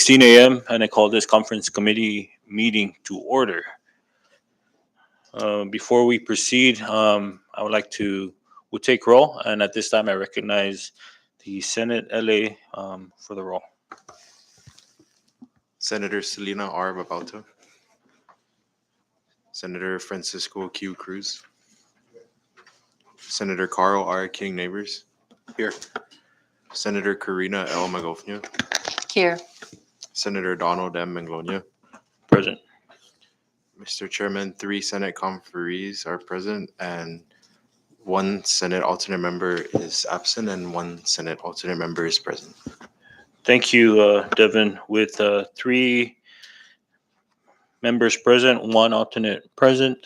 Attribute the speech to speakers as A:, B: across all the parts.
A: 6:16 a.m. and I call this conference committee meeting to order. Before we proceed, I would like to we'll take roll, and at this time I recognize the Senate LA for the roll.
B: Senator Selena R. Babauta. Senator Francisco Q. Cruz. Senator Carl R. King Neighbors.
A: Here.
B: Senator Karina L. Magofnia.
C: Here.
B: Senator Donald M. Manglonia.
A: Present.
B: Mr. Chairman, 3 Senate conferees are present and 1 Senate alternate member is absent and 1 Senate alternate member is present.
A: Thank you, Devin. With 3 members present, 1 alternate present,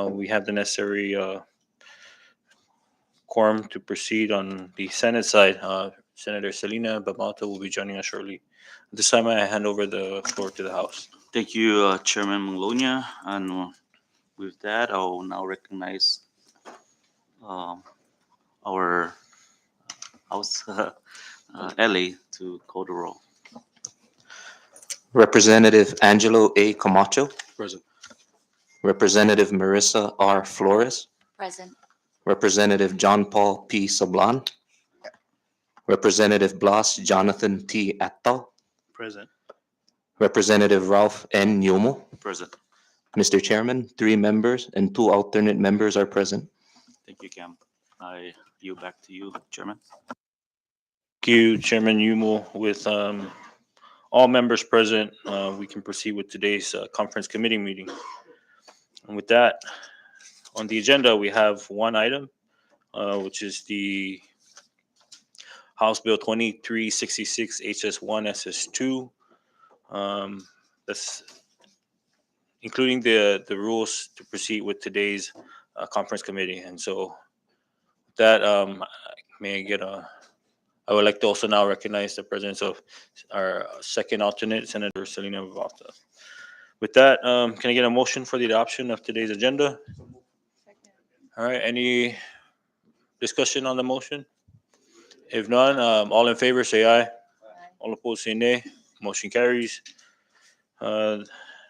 A: we have the necessary quorum to proceed on the Senate side. Senator Selena Babauta will be joining us shortly. At this time, I hand over the floor to the House.
D: Thank you, Chairman Manglonia. And with that, I'll now recognize our House LA to call the roll.
E: Representative Angelo A. Camacho.
A: Present.
E: Representative Marissa R. Flores.
C: Present.
E: Representative John Paul P. Sablan. Representative Blas Jonathan T. Attal.
A: Present.
E: Representative Ralph N. Yomo.
D: Present.
E: Mr. Chairman, 3 members and 2 alternate members are present.
D: Thank you, Cam. I yield back to you, Chairman.
A: Thank you, Chairman Yumo. With all members present, we can proceed with today's conference committee meeting. And with that, on the agenda, we have one item, which is the House Bill 2366 HS1 SS2. That's including the rules to proceed with today's conference committee. And so with that, I would like to also now recognize the presence of our second alternate, Senator Selena Babauta. With that, can I get a motion for the adoption of today's agenda?
C: Second.
A: All right, any discussion on the motion? If none, all in favor say aye. All opposed say nay. Motion carries.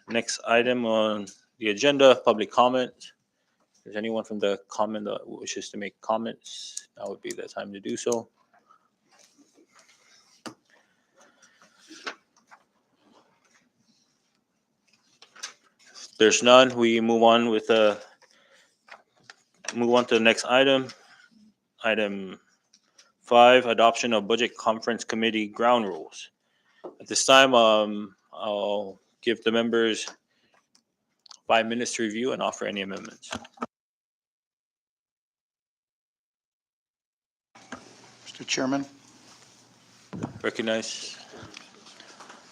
A: Next item on the agenda, public comment. If there's anyone from the comment that wishes to make comments, now would be the time to do so. If there's none, we move on to the next item. Item 5, adoption of budget conference committee ground rules. At this time, I'll give the members 5 minutes to review and offer any amendments.
F: Mr. Chairman.
A: Recognize.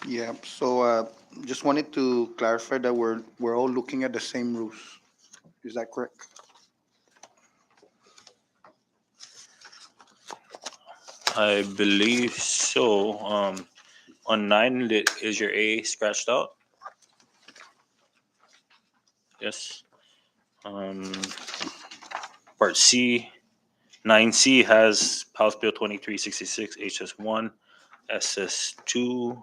F: Yeah, so just wanted to clarify that we're all looking at the same rules. Is that correct?
A: I believe so. On 9, is your A scratched out? Yes. Part C, 9C has House Bill 2366 HS1 SS2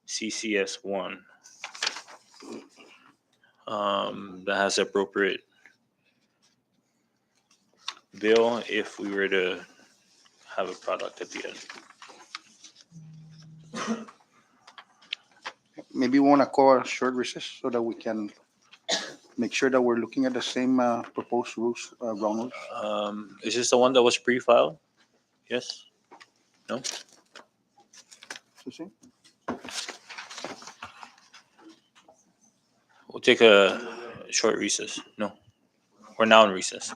A: CCS1. That has appropriate bill if we were to have a product at the end.
F: Maybe we want to call a short recess so that we can make sure that we're looking at the same proposed rules, ground rules.
A: Is this the one that was pre-filed? Yes? No?
F: See?
A: We'll take a short recess. No. We're now in recess.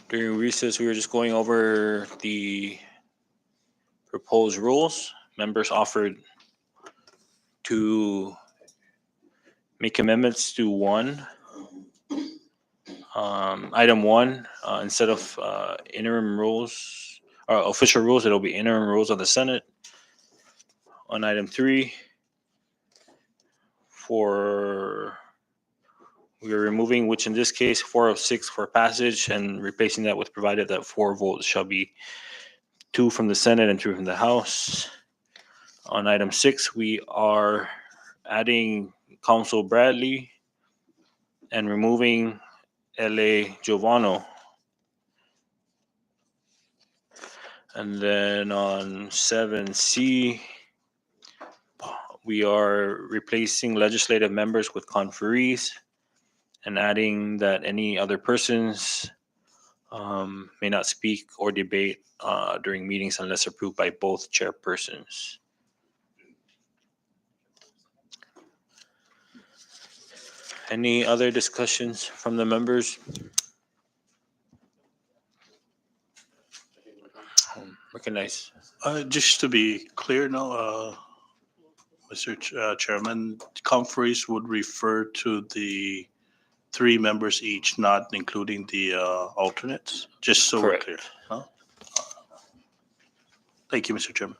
A: During recess, we were just going over the proposed rules. Members offered to make amendments to one. Item one, instead of interim rules or official rules, it'll be interim rules of the Senate. On item three, we are removing, which in this case, 406 for passage and replacing that with provided that 4 votes shall be 2 from the Senate and 2 from the House. On item 6, we are adding Council Bradley and removing L.A. Giovano. And then on 7C, we are replacing legislative members with conferees and adding that any other persons may not speak or debate during meetings unless approved by both chairpersons. Any other discussions from the members? Recognize.
G: Just to be clear now, Mr. Chairman, conferees would refer to the 3 members each, not including the alternates, just so we're
A: Correct.
G: clear. Huh? Thank you, Mr. Chairman.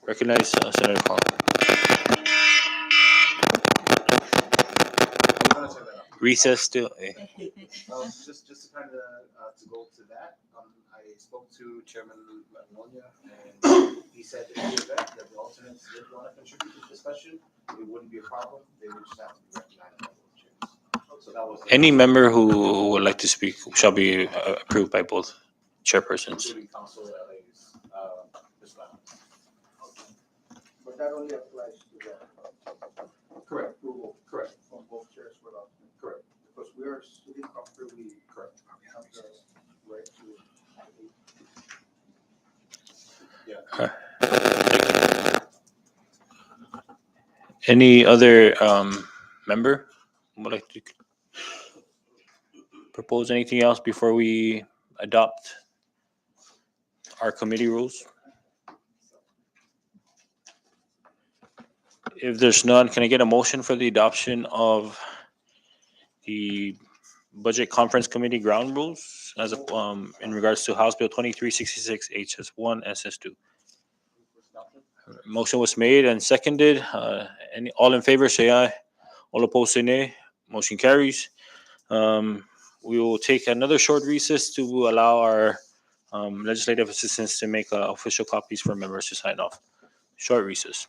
A: Recognize Senator Carl. Recess still.
H: Just to kind of to go to that, I spoke to Chairman Magnolia, and he said in the event that the alternates did want to contribute to the discussion, it wouldn't be a problem. They would just have to be recognized by both chairs. So that was
A: Any member who would like to speak shall be approved by both chairpersons.
H: including Council LA's response.
F: But that only applies to the
H: Correct.
F: approval
H: Correct.
F: from both chairs for the,
H: Correct.
F: because we are sitting comfortably.
H: Correct.
F: Have the right to.
A: Any other member would like to propose anything else before we adopt our committee rules? If there's none, can I get a motion for the adoption of the Budget Conference Committee ground rules as a, in regards to House Bill 2366 HS1 SS2? Motion was made and seconded. All in favor, say aye. All opposed, say nay. Motion carries. We will take another short recess to allow our legislative assistants to make official copies for members to sign off. Short recess.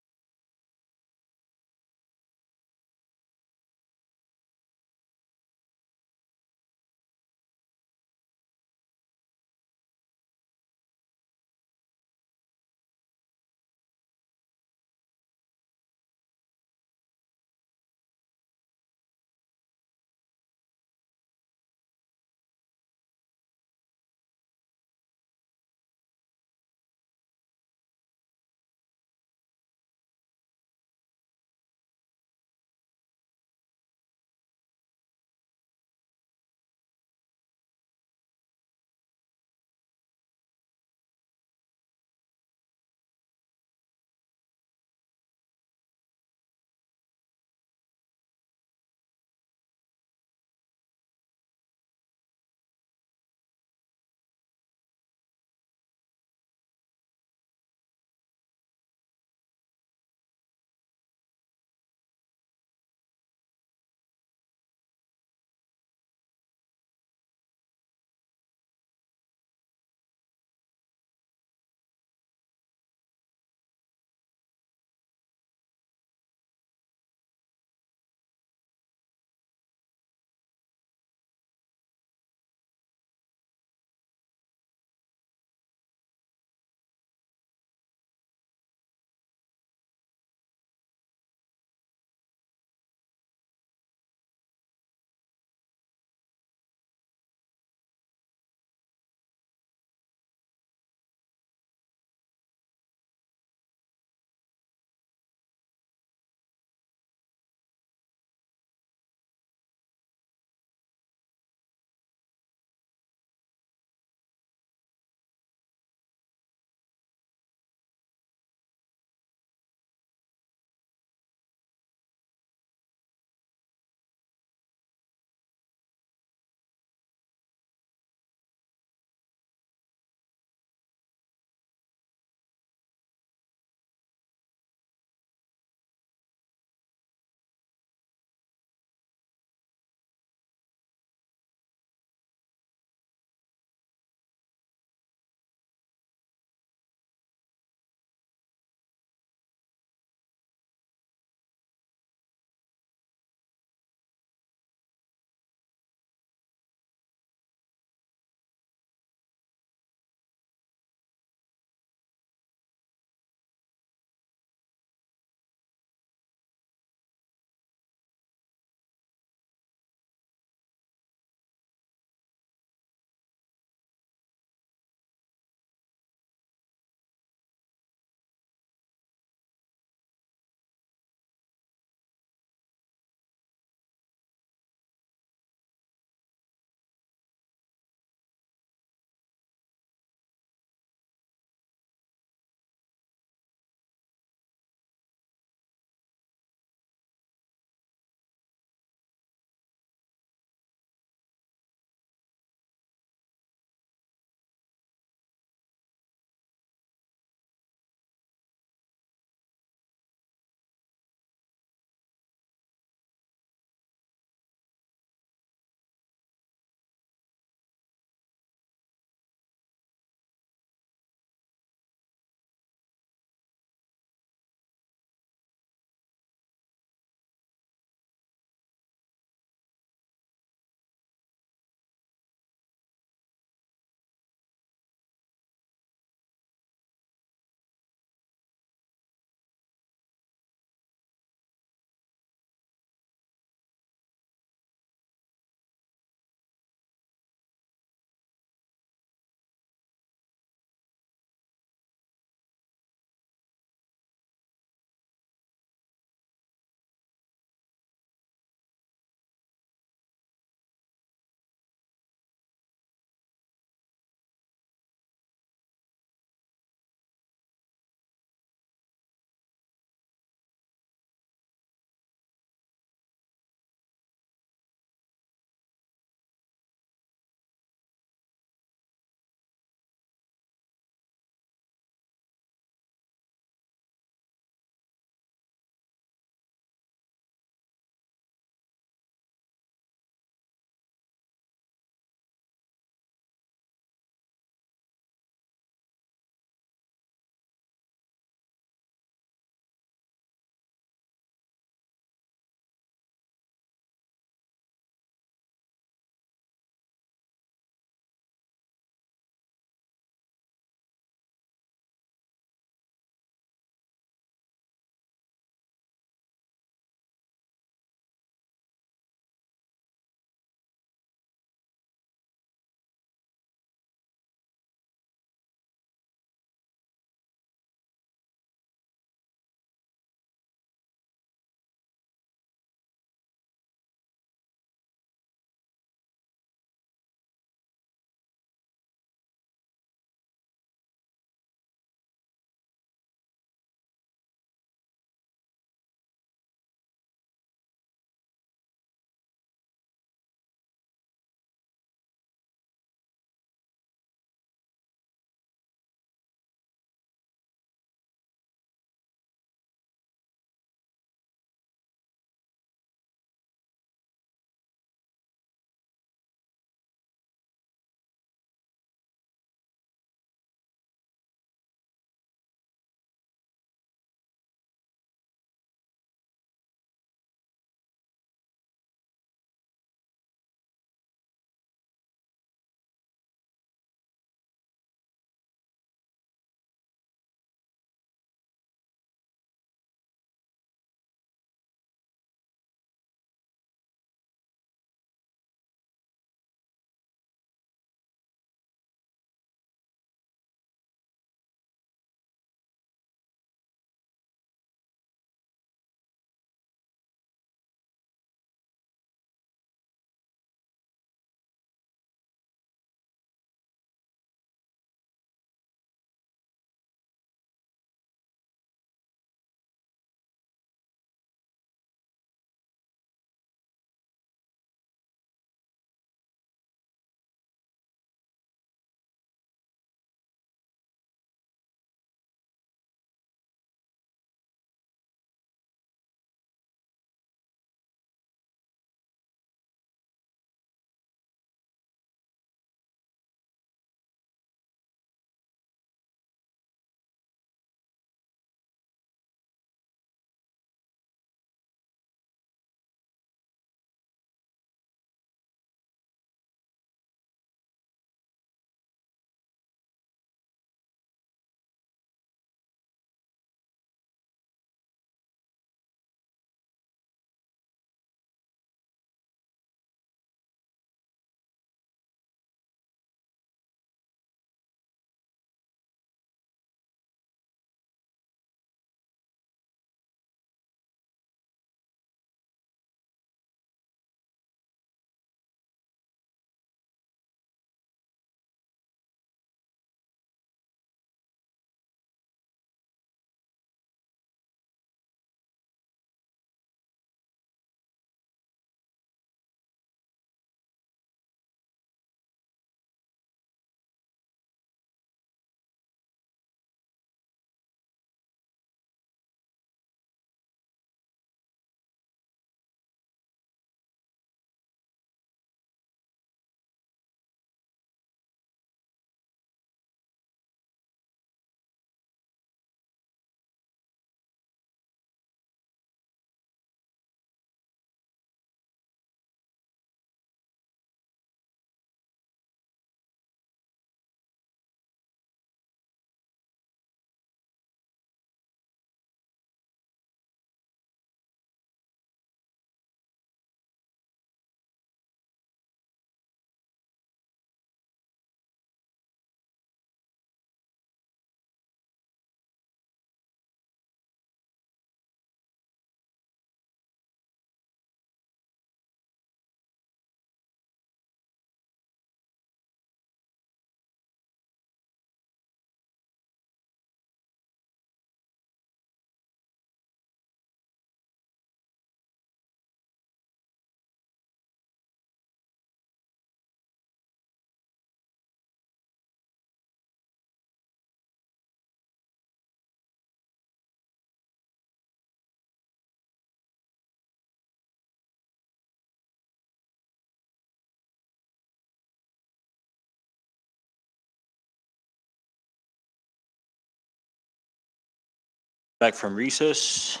A: back from recess.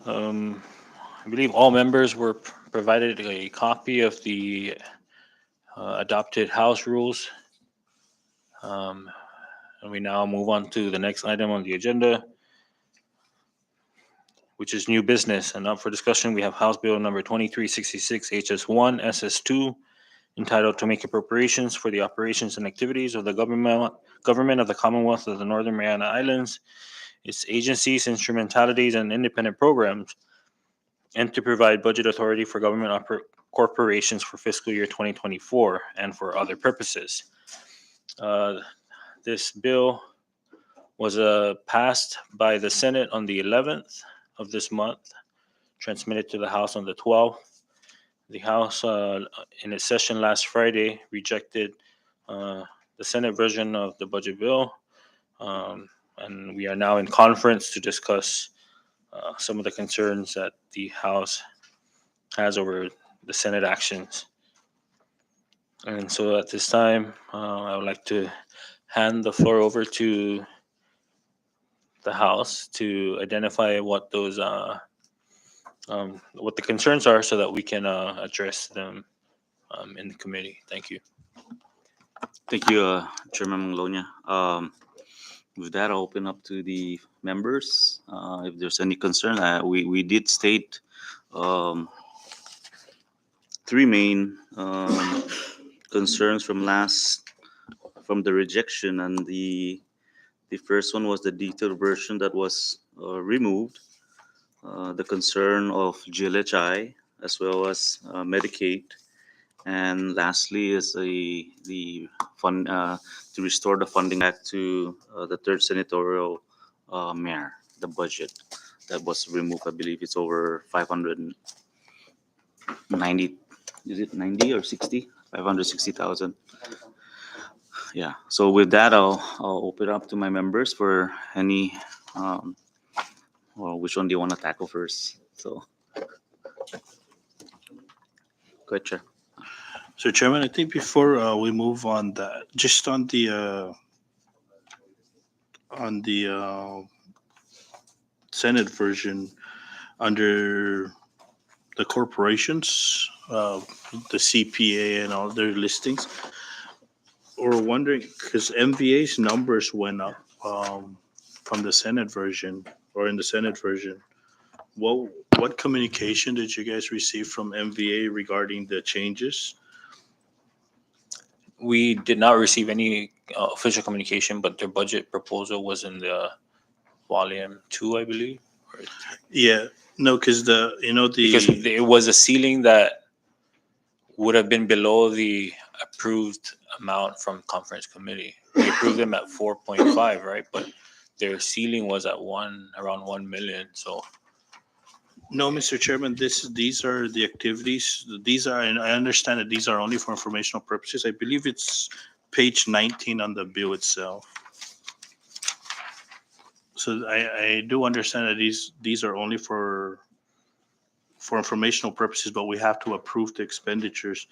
A: I believe all members were provided a copy of the adopted House rules. And we now move on to the next item on the agenda, which is new business. And up for discussion, we have House Bill number 2366 HS1 SS2, entitled to make appropriations for the operations and activities of the government of the Commonwealth of the Northern Mariana Islands, its agencies, instrumentalities, and independent programs, and to provide budget authority for government corporations for fiscal year 2024 and for other purposes. This bill was passed by the Senate on the 11th of this month, transmitted to the House on the 12th. The House, in its session last Friday, rejected the Senate version of the budget bill, and we are now in conference to discuss some of the concerns that the House has over the Senate actions. And so at this time, I would like to hand the floor over to the House to identify what those what the concerns are, so that we can address them in the committee. Thank you.
D: Thank you, Chairman Manglonia. With that, I'll open up to the members. If there's any concern, we did state three main concerns from the rejection, and the first one was the detailed version that was removed. The concern of GLHI as well as Medicaid, and lastly is the fund to restore the funding back to the third senatorial mayor. The budget that was removed, I believe it's over 590. Is it 90 or 60? 560,000. Yeah. So with that, I'll open up to my members for any. Well, which one do you want to tackle first? So, go ahead, Chair.
G: So Chairman, I think before we move on that, just on the Senate version, under the corporations, the CPA and all their listings, we're wondering, because MVA's numbers went up from the Senate version, or in the Senate version. What communication did you guys receive from MVA regarding the changes?
A: We did not receive any official communication, but their budget proposal was in the volume 2, I believe.
G: Yeah, no, because
A: Because it was a ceiling that would have been below the approved amount from conference committee. We approved them at 4.5, right? But their ceiling was at around 1 million. So
G: No, Mr. Chairman, these are the activities. These are, and I understand that these are only for informational purposes. I believe it's page 19 on the bill itself. So I do understand that these are only for informational purposes, but we have to approve the expenditures.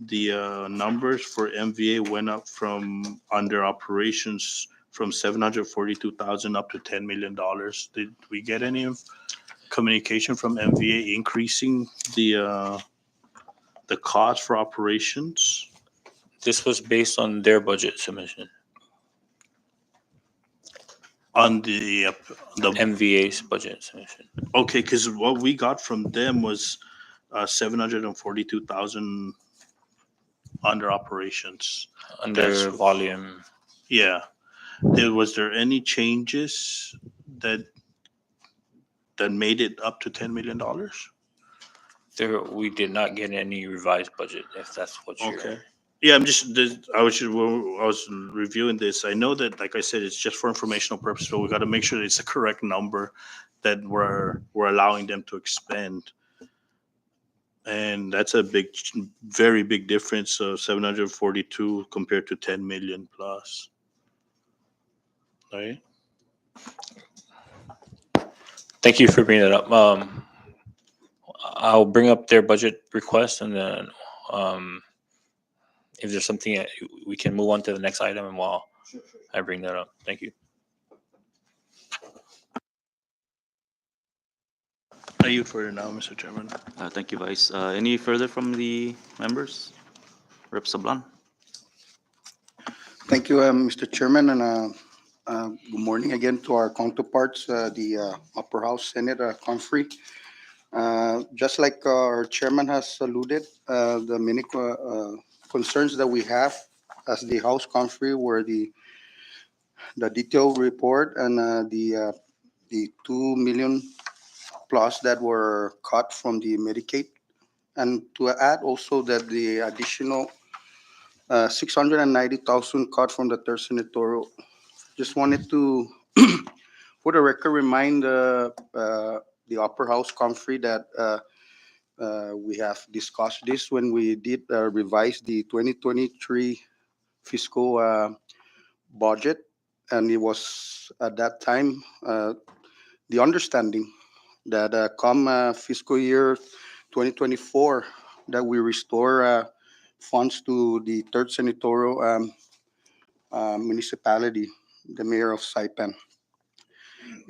G: The numbers for MVA went up from under operations from 742,000 up to $10 million. Did we get any communication from MVA increasing the cost for operations?
A: this was based on their budget submission,
G: On the
A: MVA's budget submission.
G: okay, because what we got from them was 742,000 under operations.
A: Under
G: That's-
A: volume.
G: Yeah. Was there any changes that made it up to $10 million?
A: We did not get any revised budget, if that's what you're.
G: Okay. Yeah, I was reviewing this. I know that, like I said, it's just for informational purposes, but we got to make sure it's the correct number that we're allowing them to expend. And that's a very big difference of 742 compared to 10 million plus. Right?
A: Thank you for bringing that up. I'll bring up their budget request, and then if there's something that we can move on to the next item, and while I bring that up. Thank you.
G: I yield for you now, Mr. Chairman.
D: Thank you, Vice. Any further from the members? Rep. Sablan?
F: Thank you, Mr. Chairman, and good morning again to our counterparts, the Upper House Senate Conferee. Just like our chairman has alluded, the many concerns that we have as the House Conferee were the detailed report and the 2 million plus that were cut from the Medicaid. And to add also that the additional 690,000 cut from the third senatorial. Just wanted to, for the record, remind the upper house conferee that we have discussed this when we did revise the 2023 fiscal budget, and it was at that time the understanding that come fiscal year 2024 that we restore funds to the third senatorial municipality, the mayor of Saipan.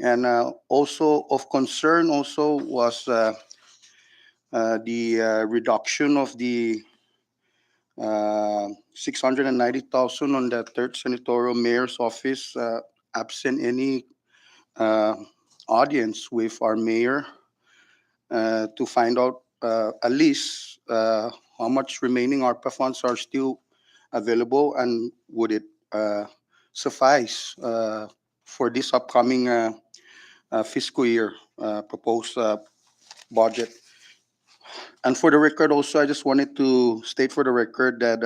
F: And also of concern also was the reduction of the 690,000 on the third senatorial mayor's office, absent any uh, audience with our mayor to find out at least how much remaining ARPA funds are still available and would it suffice for this upcoming fiscal year proposed budget. And for the record also, I just wanted to state for the record that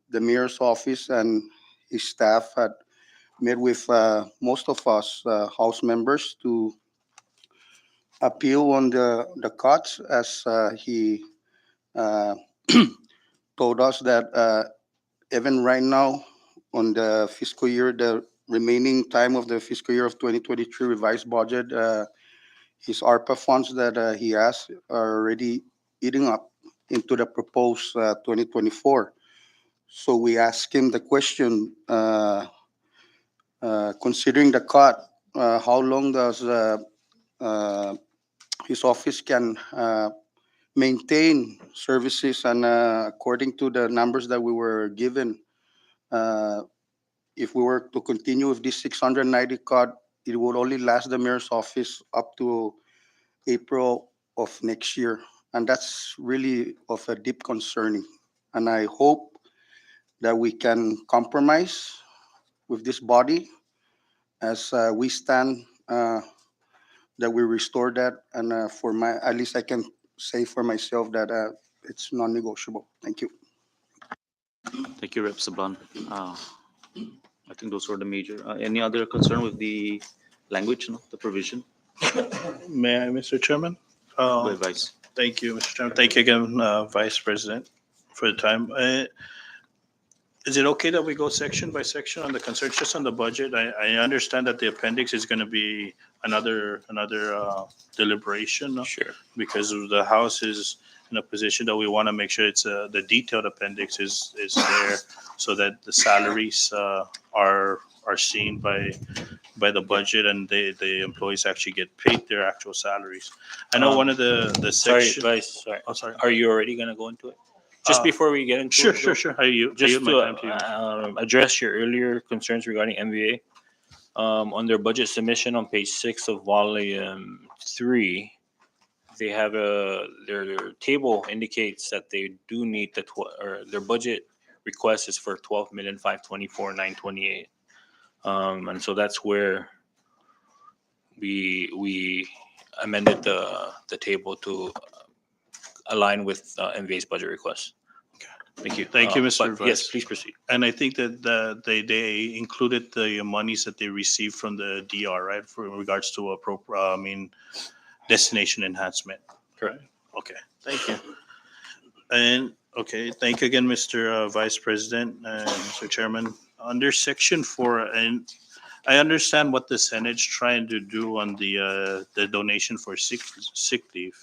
F: the mayor's office and his staff had met with most of us House members to appeal on the cuts, as he uh, told us that even right now on the fiscal year, the remaining time of the fiscal year of 2023 revised budget, his ARPA funds that he has are already eating up into the proposed 2024. So we asked him the question, considering the cut, how long does uh, his office can maintain services, and according to the numbers that we were given, uh, if we were to continue with this 690 cut, it would only last the mayor's office up to April of next year. And that's really of a deep concerning. And I hope that we can compromise with this body as we stand, that we restore that. And for my, at least I can say for myself that it's non-negotiable. Thank you.
D: Thank you, Rep. Sablan. I think those were the major. Any other concern with the language, no, the provision?
G: May I, Mr. Chairman?
D: Go ahead, Vice.
G: Thank you, Mr. Chairman. Thank you again, Vice President, for the time. Is it okay that we go section by section on the concerns, just on the budget? I understand that the appendix is going to be another deliberation, no?
A: Sure.
G: Because the House is in a position that we want to make sure it's the detailed appendix is there so that the salaries are seen by the budget and the employees actually get paid their actual salaries. I know one of the
A: Sorry,
G: section.
A: Vice, sorry.
G: Oh, sorry.
A: Are you already going to go into it? Just before we get into
G: Sure,
A: it,
G: sure, sure. I
A: just
G: yield my
A: to
G: time to you.
A: address your earlier concerns regarding MVA, on their budget submission on page 6 of volume 3, they have their table indicates that they do need or their budget request is for 12,524,928, and so that's where we amended the table to align with MVA's budget request. Thank you.
G: Thank you, Mr.
A: But yes,
G: Vice.
A: please proceed.
G: And I think that they included the monies that they received from the DR, right, for regards to destination enhancement.
A: Correct.
G: Okay, thank you. And, okay, thank you again, Mr. Vice President and Mr. Chairman. Under Section 4, and I understand what the Senate's trying to do on the donation for sick leave,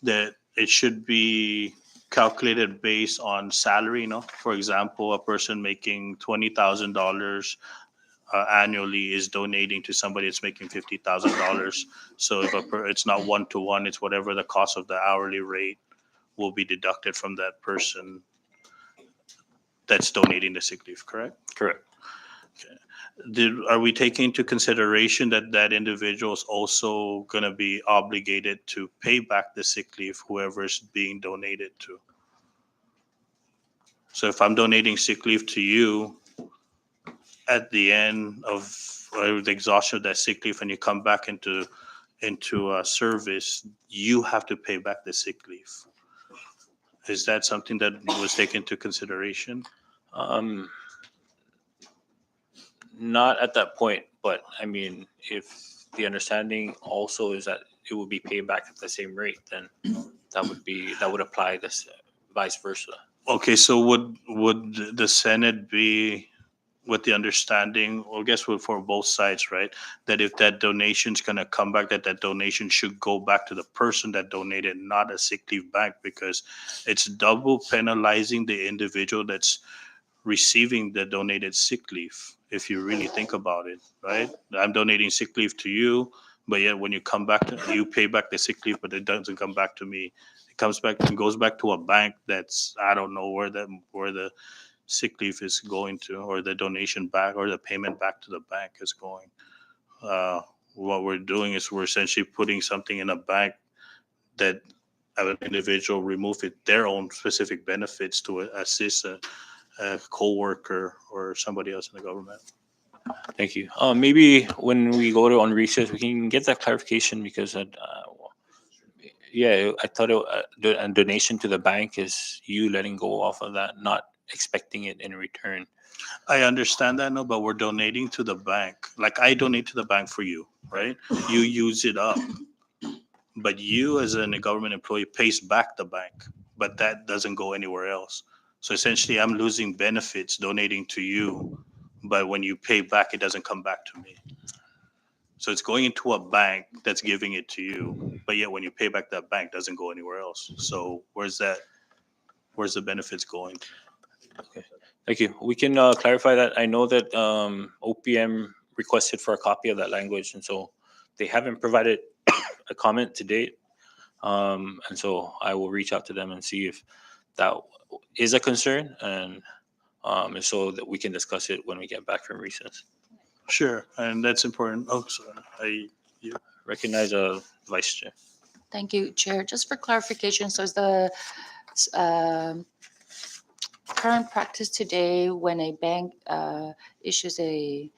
G: that it should be calculated based on salary, For example, a person making $20,000 annually is donating to somebody that's making $50,000. So if it's not 1-to-1, it's whatever the cost of the hourly rate will be deducted from that person that's donating the sick leave, correct?
A: Correct.
G: Are we taking into consideration that that individual is also going to be obligated to pay back the sick leave, whoever's being donated to? So if I'm donating sick leave to you, at the end of the exhaustion of that sick leave, and you come back into service, you have to pay back the sick leave. Is that something that was taken into consideration?
A: Um, Not at that point, but I mean, if the understanding also is that it will be paid back at the same rate, then that would apply this vice versa.
G: Okay, so would the Senate be with the understanding, or I guess for both sides, right? That if that donation's gonna come back, that donation should go back to the person that donated, not a sick leave bank, because it's double penalizing the individual that's receiving the donated sick leave, if you really think about it, right? I'm donating sick leave to you, but yet when you come back, you pay back the sick leave, but it doesn't come back to me. It comes back and goes back to a bank that's, I don't know where the sick leave is going to, or the donation back, or the payment back to the bank is going. Uh, what we're doing is we're essentially putting something in a bank that an individual remove it, their own specific benefits to assist a co-worker or somebody else in the government.
A: Thank you. Maybe when we go to on recess, we can get that clarification because yeah, I thought a donation to the bank is you letting go off of that, not expecting it in return.
G: I understand that, no, but we're donating to the bank. Like I donate to the bank for you, right? You use it up, but you as a government employee pays back the bank, but that doesn't go anywhere else. So essentially, I'm losing benefits donating to you, but when you pay back, it doesn't come back to me. So it's going into a bank that's giving it to you, but yet when you pay back that bank, it doesn't go anywhere else. So where's the benefits going?
A: Thank you. We can clarify that. I know that OPM requested for a copy of that language, and so they haven't provided a comment to date. And so I will reach out to them and see if that is a concern, and if so, that we can discuss it when we get back from recess.
G: Sure, and that's important. Oh, sorry.
A: Recognize Vice Chair.
C: Thank you, Chair. Just for clarification, so is the um, current practice today when a bank issues a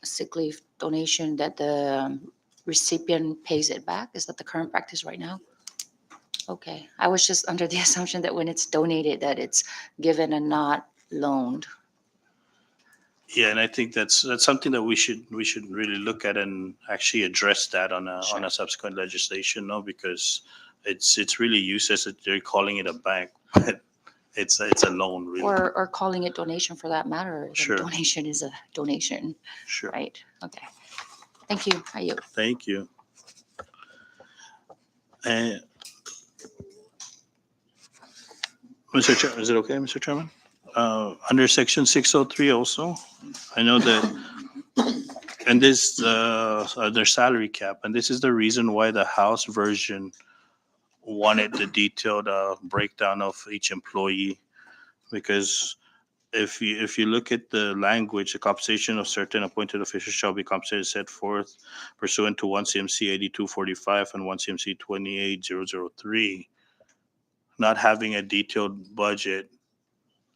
C: sick leave donation that the recipient pays it back? Is that the current practice right now? Okay, I was just under the assumption that when it's donated, that it's given and not loaned.
G: Yeah, and I think that's something that we should really look at and actually address that on a subsequent legislation, no, because it's really useless that they're calling it a bank, but it's a loan, really.
C: Or calling it donation for that matter. The
G: Sure.
C: donation is a donation,
G: Sure.
C: right? Okay. Thank you. I yield.
G: Thank you. And Mr. Chair, is it okay, Mr. Chairman? Under section 603 also, I know that, and this, their salary cap, and this is the reason why the House version wanted the detailed breakdown of each employee, because if you look at the language, the compensation of certain appointed officials shall be compensated set forth pursuant to 1 CMC 8245 and 1 CMC 28003. Not having a detailed budget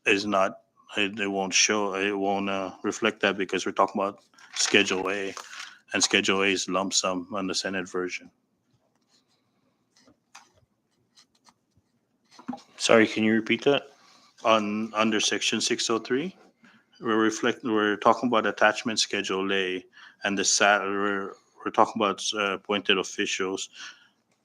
G: is not, it won't show, it won't reflect that, because we're talking about Schedule A, and Schedule A is lump sum on the Senate version.
A: Sorry, can you repeat that?
G: Under section 603, we're talking about attachment Schedule A, and we're talking about appointed officials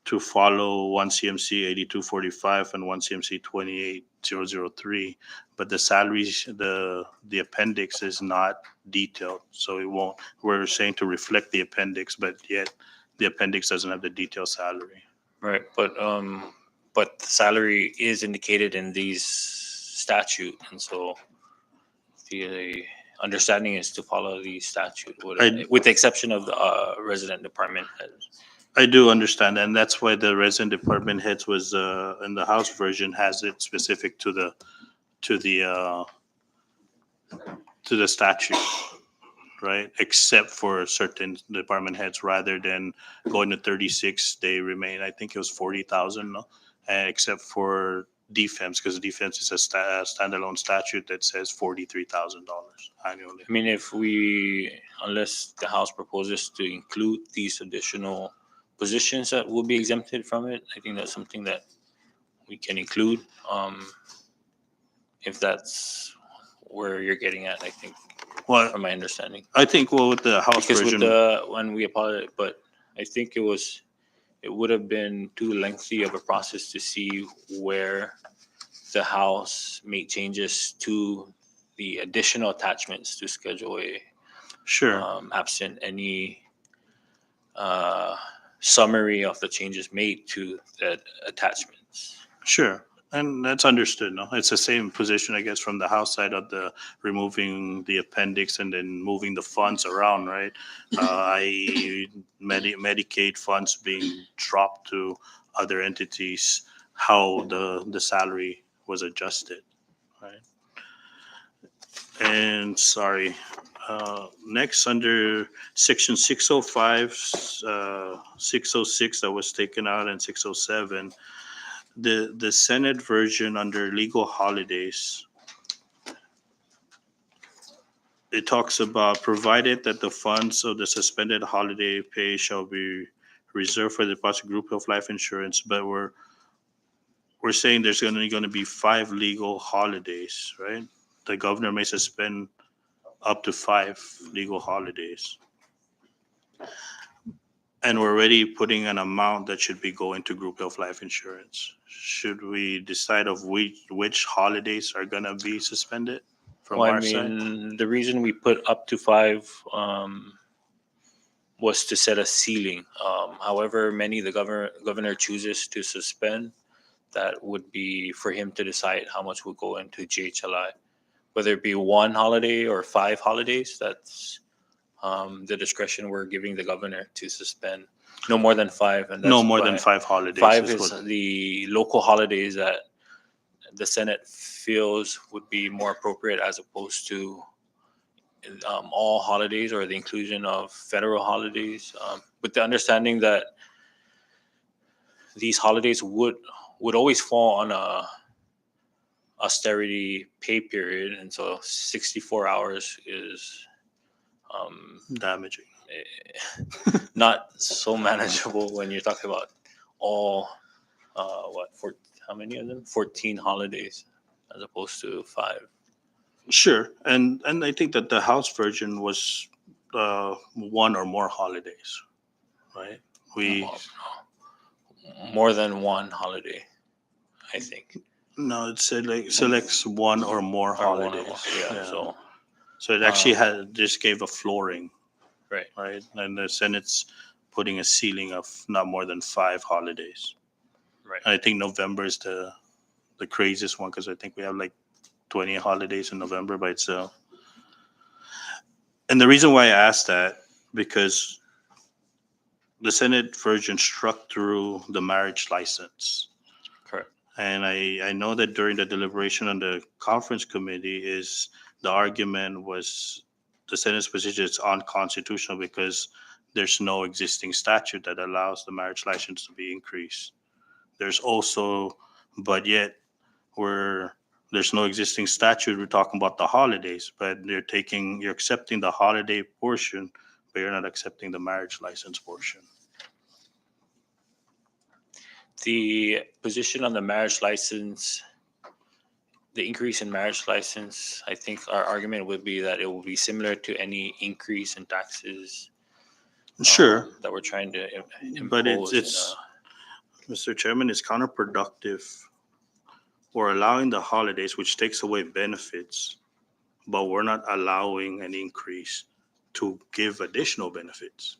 G: to follow 1 CMC 8245 and 1 CMC 28003, but the salaries, the appendix is not detailed, so it won't, we're saying to reflect the appendix, but yet the appendix doesn't have the detailed salary.
A: Right, but the salary is indicated in these statute, and so the understanding is to follow the statute,
G: I-
A: with the exception of the resident department heads.
G: I do understand, and that's why the resident department heads was, in the House version, has it specific to to the, uh, the statute, right? Except for certain department heads, rather than going to 36, they remain, I think it was 40,000, no? Except for defense, because defense is a standalone statute that says $43,000 annually.
A: I mean, unless the House proposes to include these additional positions that will be exempted from it, I think that's something that we can include. If that's where you're getting at, I think,
G: Well,
A: from my understanding.
G: I think, well, with the House
A: Because with
G: version,
A: when we apologize, but I think it would have been too lengthy of a process to see where the House made changes to the additional attachments to Schedule A,
G: sure.
A: absent any summary of the changes made to the attachments.
G: Sure, and that's understood. No, it's the same position, I guess, from the House side of the removing the appendix and then moving the funds around, right? Medicaid funds being dropped to other entities, how the salary was adjusted, right? And sorry, next under section 605, 606 that was taken out, and 607. The Senate version under legal holidays, it talks about provided that the funds of the suspended holiday pay shall be reserved for the deposit group of life insurance, but we're saying there's only going to be 5 legal holidays, right? The governor may suspend up to 5 legal holidays. And we're already putting an amount that should be going to group health life insurance. Should we decide of which holidays are gonna be suspended from
A: Well, I
G: our side?
A: mean, the reason we put up to 5 was to set a ceiling. However many the governor chooses to suspend, that would be for him to decide how much will go into GHLI. Whether it be 1 holiday or 5 holidays, that's the discretion we're giving the governor to suspend. No more than 5, and that's
G: No more than
A: why
G: 5 holidays.
A: 5
G: is
A: is
G: what-
A: the local holidays that the Senate feels would be more appropriate, as opposed to all holidays or the inclusion of federal holidays, with the understanding that these holidays would always fall on a austerity pay period, and so 64 hours is
G: damaging.
A: not so manageable when you're talking about all how many of them? 14 holidays as opposed to 5.
G: Sure, and I think that the House version was 1 or more holidays, right?
A: More than 1 holiday, I think.
G: No, it said like selects 1 or more
A: Or one or
G: holidays.
A: more, yeah.
G: So it actually had just gave a flooring.
A: Right.
G: Right, and the Senate's putting a ceiling of not more than 5 holidays.
A: Right.
G: I think November is the craziest one, because I think we have like 20 holidays in November by itself. And the reason why I asked that, because the Senate version struck through the marriage license.
A: Correct.
G: And I know that during the deliberation on the conference committee, is the argument was the Senate's position is unconstitutional because there's no existing statute that allows the marriage license to be increased. There's also, but yet where there's no existing statute, we're talking about the holidays, but you're accepting the holiday portion, but you're not accepting the marriage license portion.
A: The position on the marriage license, the increase in marriage license, I think our argument would be that it will be similar to any increase in taxes
G: Sure,
A: that we're trying to impose.
G: but it's Mr. Chairman, it's counterproductive or allowing the holidays, which takes away benefits, but we're not allowing an increase to give additional benefits.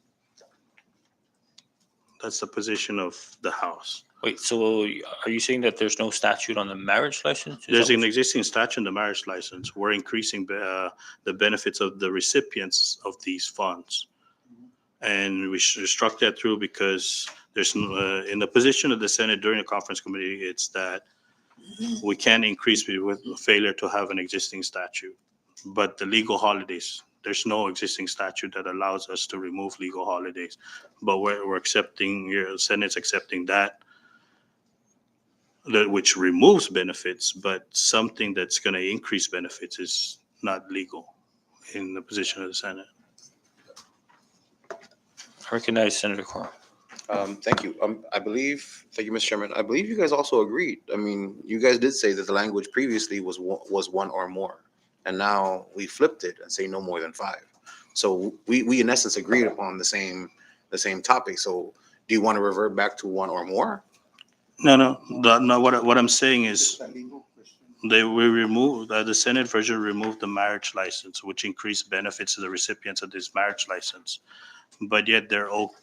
G: That's the position of the House.
A: Wait, so are you saying that there's no statute on the marriage license? Is
G: There's
A: that
G: an
A: what
G: existing statute in the marriage license. We're increasing the benefits of the recipients of these funds. And we struck that through because there's, in the position of the Senate during the conference committee, it's that we can't increase with failure to have an existing statute. But the legal holidays, there's no existing statute that allows us to remove legal holidays. But we're accepting, your Senate's accepting that, which removes benefits, but something that's going to increase benefits is not legal in the position of the Senate.
A: I recognize Senator Corr.
H: Thank you. Thank you, Mr. Chairman. I believe you guys also agreed. I mean, you guys did say that the language previously was one or more. And now we flipped it and say no more than 5. So we in essence agreed upon the same topic. So do you want to revert back to 1 or more?
G: No. What I'm saying is the Senate version removed the marriage license, which increased benefits to the recipients of this marriage license. But yet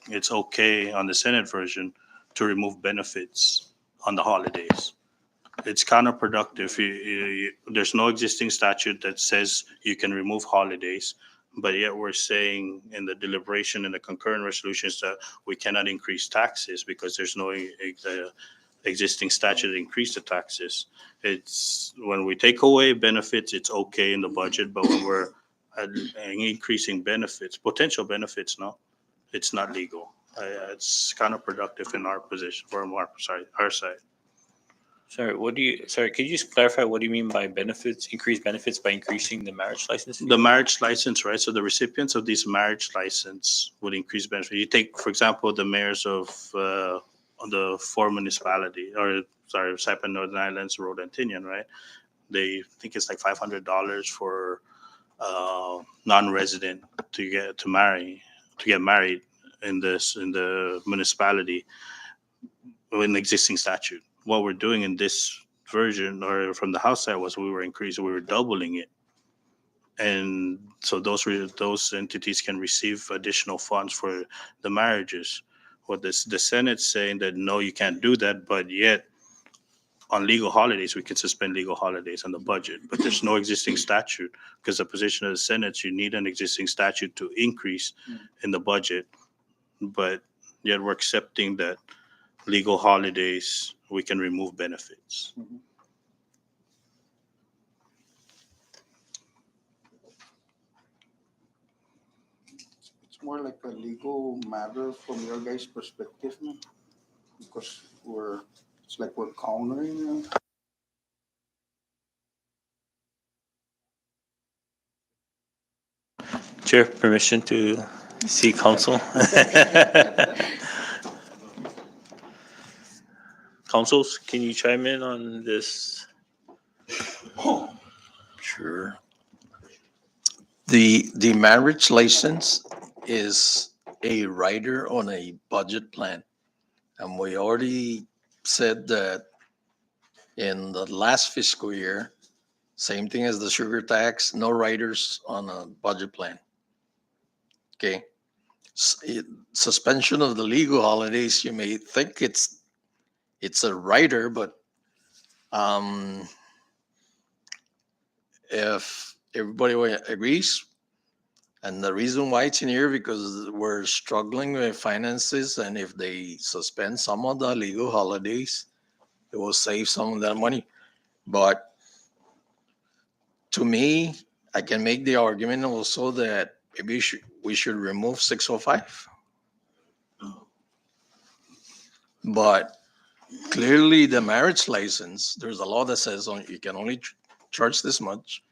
G: it's okay on the Senate version to remove benefits on the holidays. It's counterproductive. There's no existing statute that says you can remove holidays, but yet we're saying in the deliberation and the concurrent resolutions that we cannot increase taxes because there's no existing statute that increase the taxes. It's when we take away benefits, it's okay in the budget, but when we're increasing benefits, potential benefits, no, it's not legal. It's counterproductive in our position, from our side.
A: Sorry, could you just clarify what do you mean by benefits, increased benefits by increasing the marriage license?
G: The marriage license, right? So the recipients of this marriage license would increase benefits. You take, for example, the mayors of the 4 municipality, Saipan, Northern Islands, Rhode and Tinian, right? They think it's like $500 for non-resident to get married in the municipality with an existing statute. What we're doing in this version or from the House side was we were doubling it. And so those entities can receive additional funds for the marriages. What the Senate's saying that no, you can't do that, but yet on legal holidays, we can suspend legal holidays on the budget, but there's no existing statute because the position of the Senate, you need an existing statute to increase in the budget. But yet we're accepting that legal holidays, we can remove benefits.
F: It's more like a legal matter from your guys' perspective, no? Because it's like we're countering.
A: Chair, permission to see council. Councils, can you chime in on this?
I: Sure. The marriage license is a rider on a budget plan. And we already said that in the last fiscal year, same thing as the sugar tax, no riders on a budget plan. Okay. Suspension of the legal holidays, you may think it's a rider, but if everybody agrees, and the reason why it's in here because we're struggling with finances, and if they suspend some of the legal holidays, it will save some of that money. But to me, I can make the argument also that maybe we should remove 605. But clearly, the marriage license, there's a law that says you can only charge this much,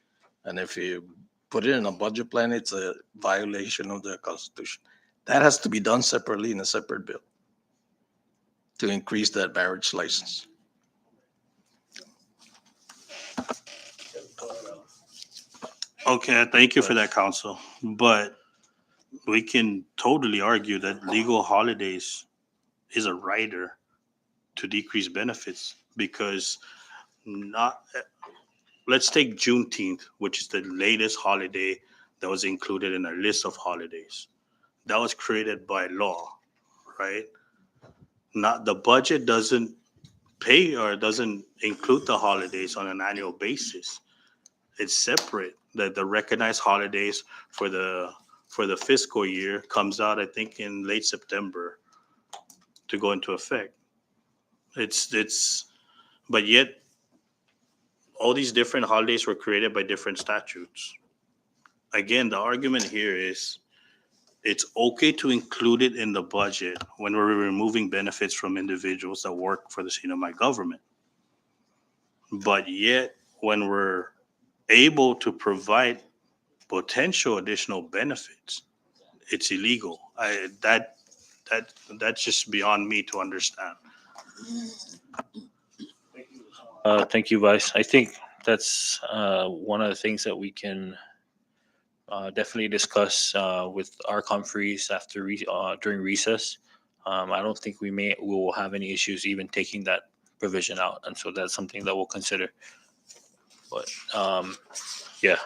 I: and if you put it in a budget plan, it's a violation of the Constitution. That has to be done separately in a separate bill to increase that marriage license.
G: Okay, thank you for that, counsel. But we can totally argue that legal holidays is a rider to decrease benefits because let's take Juneteenth, which is the latest holiday that was included in our list of holidays. That was created by law, right? Not, the budget doesn't pay or doesn't include the holidays on an annual basis. It's separate. The recognized holidays for the fiscal year comes out, I think, in late September to go into effect. It's but yet all these different holidays were created by different statutes. Again, the argument here is it's okay to include it in the budget when we're removing benefits from individuals that work for the CNMI government. But yet, when we're able to provide potential additional benefits, it's illegal. That's just beyond me to understand.
A: Thank you, Vice. I think that's one of the things that we can definitely discuss with our conferees during recess. I don't think we will have any issues even taking that provision out, and so that's something that we'll consider. But yeah,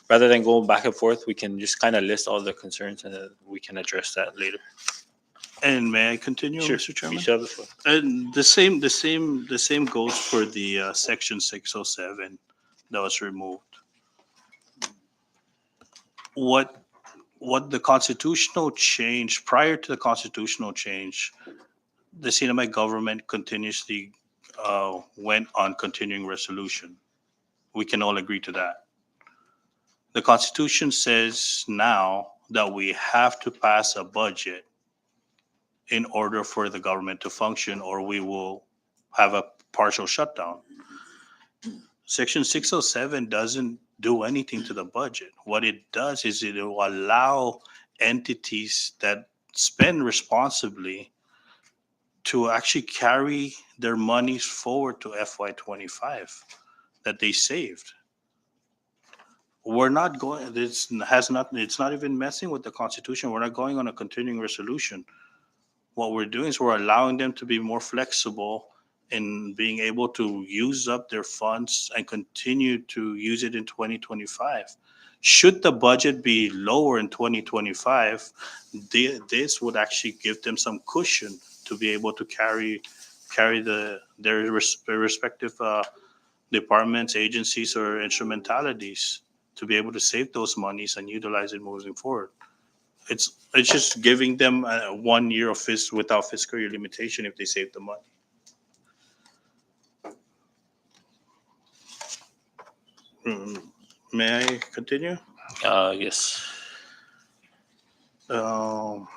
A: rather than going back and forth, we can just kind of list all the concerns, and then we can address that later.
G: And may I continue,
A: Sure.
G: Mr. Chairman?
A: You shall this one.
G: And the same goes for the section 607 that was removed. What the constitutional change, prior to the constitutional change, the CNMI government continuously went on continuing resolution. We can all agree to that. The Constitution says now that we have to pass a budget in order for the government to function, or we will have a partial shutdown. Section 607 doesn't do anything to the budget. What it does is it will allow entities that spend responsibly to actually carry their monies forward to FY25 that they saved. We're not going, it's not even messing with the Constitution. We're not going on a continuing resolution. What we're doing is we're allowing them to be more flexible in being able to use up their funds and continue to use it in 2025. Should the budget be lower in 2025, this would actually give them some cushion to be able to carry their respective departments, agencies, or instrumentalities to be able to save those monies and utilize it moving forward. It's just giving them 1 year of without fiscal year limitation if they save the money. May I continue?
A: Yes.
G: Um,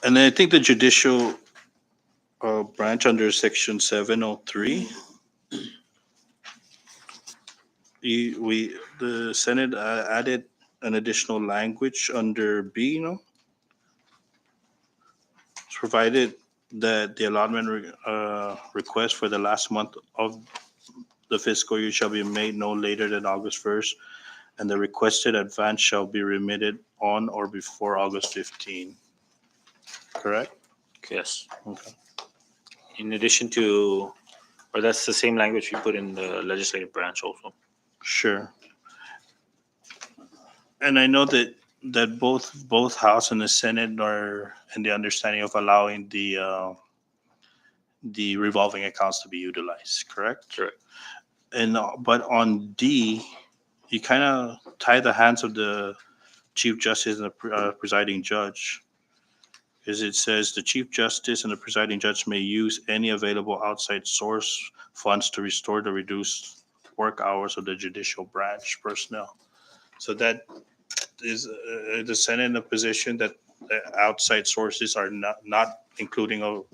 G: and then I think the judicial branch under section 703, the Senate added an additional language under B, provided that the allotment request for the last month of the fiscal year shall be made no later than August 1st, and the requested advance shall be remitted on or before August 15. Correct?
A: Yes.
G: Okay.
A: In addition to, or that's the same language we put in the legislative branch also.
G: Sure. And I know that both House and the Senate are in the understanding of allowing the revolving accounts to be utilized, correct?
A: Correct.
G: And but on D, you kind of tie the hands of the Chief Justice and the presiding judge, because it says the Chief Justice and the presiding judge may use any available outside source funds to restore the reduced work hours of the judicial branch personnel. So that is the Senate in a position that outside sources are not including of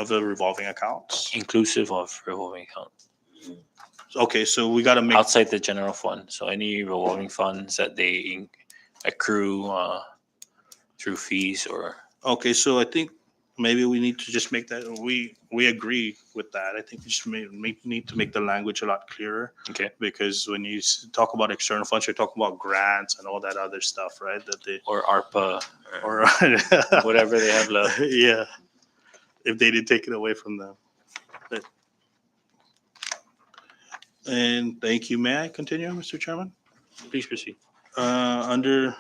G: the revolving accounts.
A: Inclusive of revolving account.
G: Okay, so we got to make
A: Outside the general fund. So any revolving funds that they accrue through fees or.
G: Okay, so I think maybe we need to just make that, we agree with that. I think we just need to make the language a lot clearer.
A: Okay.
G: Because when you talk about external funds, you're talking about grants and all that other stuff, right?
A: Or ARPA
G: Or
A: whatever they have left.
G: Yeah, if they didn't take it away from them. And thank you. May I continue, Mr. Chairman?
A: Please proceed.
G: Under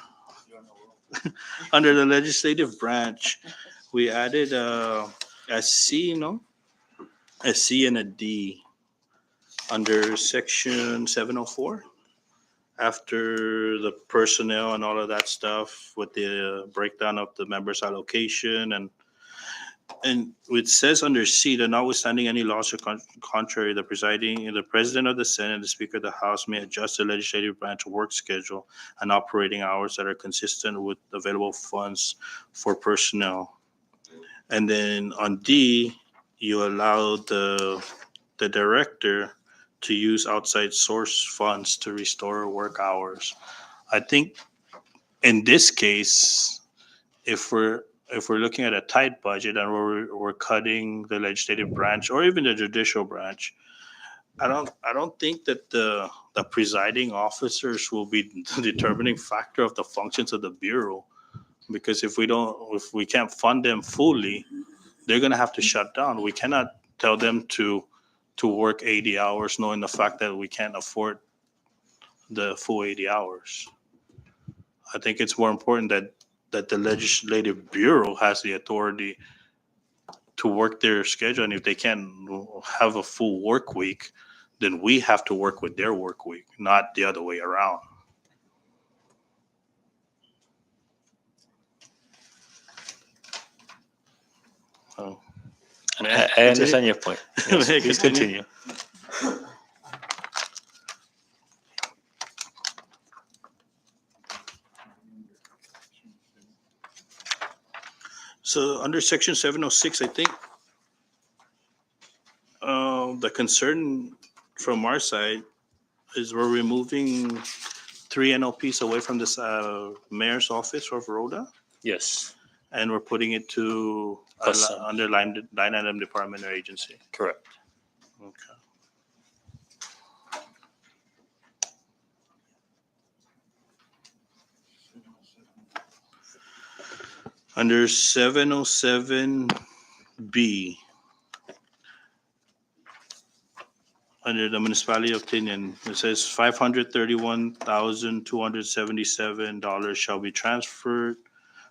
G: under the legislative branch, we added a C, no? A C and a D under section 704. After the personnel and all of that stuff with the breakdown of the members' allocation and it says under C that notwithstanding any laws or contrary, the president of the Senate, the Speaker of the House may adjust the legislative branch work schedule and operating hours that are consistent with available funds for personnel. And then on D, you allow the director to use outside source funds to restore work hours. I think in this case, if we're looking at a tight budget and we're cutting the legislative branch or even the judicial branch, I don't think that the presiding officers will be the determining factor of the functions of the bureau, because if we can't fund them fully, they're going to have to shut down. We cannot tell them to work 80 hours knowing the fact that we can't afford the full 80 hours. I think it's more important that the legislative bureau has the authority to work their schedule, and if they can't have a full work week, then we have to work with their work week, not the other way around. Oh.
A: I understand your point. Yes,
G: May I
A: please
G: continue?
A: continue.
G: So under section 706, I think the concern from our side is we're removing 3 NLPs away from this mayor's office of Rhoda,
A: Yes,
G: and we're putting it to under line item department or agency.
A: correct.
G: Okay. Under 707B, under the municipality opinion, it says $531,277 shall be transferred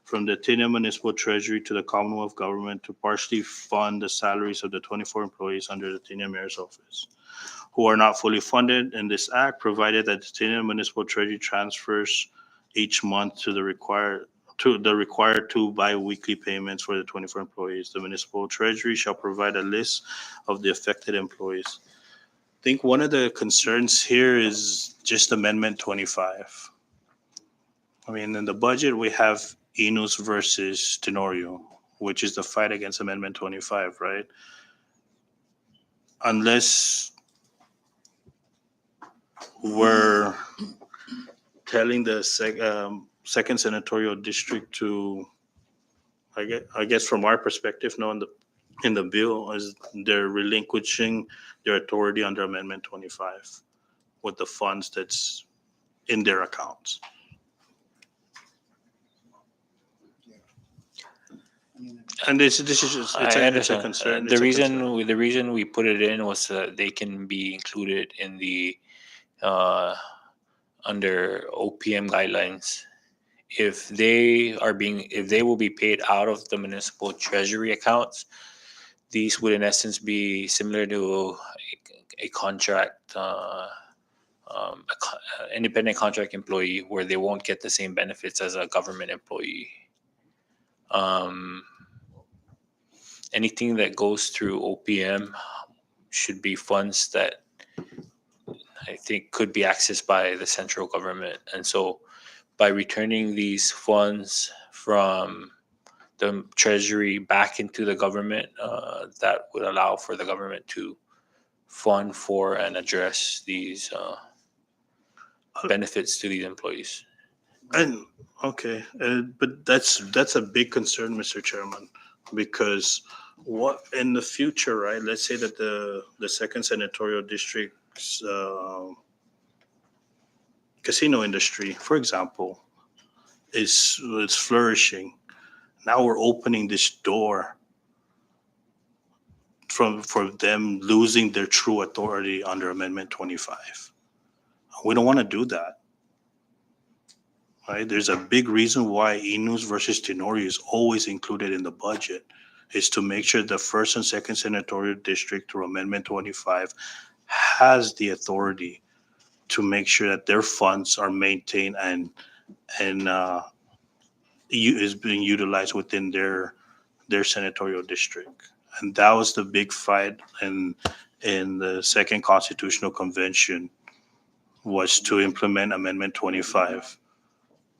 G: from the Tinian Municipal Treasury to the Commonwealth Government to partially fund the salaries of the 24 employees under the Tinian Mayor's Office who are not fully funded in this act, provided that the Tinian Municipal Treasury transfers each month to the required 2 bi-weekly payments for the 24 employees. The municipal treasury shall provide a list of the affected employees. I think one of the concerns here is just Amendment 25. I mean, in the budget, we have Enos versus Tenorio, which is the fight against Amendment 25, right? Unless we're telling the second senatorial district to, I guess from our perspective, no, in the bill, is they're relinquishing their authority under Amendment 25 with the funds that's in their accounts. And this is just, it's
A: I
G: a
A: understand.
G: concern.
A: The
G: It's a concern.
A: reason we put it in was they can be included in the under OPM guidelines. If they will be paid out of the municipal treasury accounts, these would in essence be similar to a contract, independent contract employee, where they won't get the same benefits as a government employee. Anything that goes through OPM should be funds that I think could be accessed by the central government. And so by returning these funds from the treasury back into the government, that would allow for the government to fund for and address these benefits to these employees.
G: And okay, but that's a big concern, Mr. Chairman, because what in the future, right? Let's say that the second senatorial district's casino industry, for example, is flourishing. Now we're opening this door for them losing their true authority under Amendment 25. We don't want to do that. Right? There's a big reason why Inus versus Tenori is always included in the budget, is to make sure the first and second senatorial district through Amendment 25 has the authority to make sure that their funds are maintained and is being utilized within their senatorial district. And that was the big fight in the second constitutional convention, was to implement Amendment 25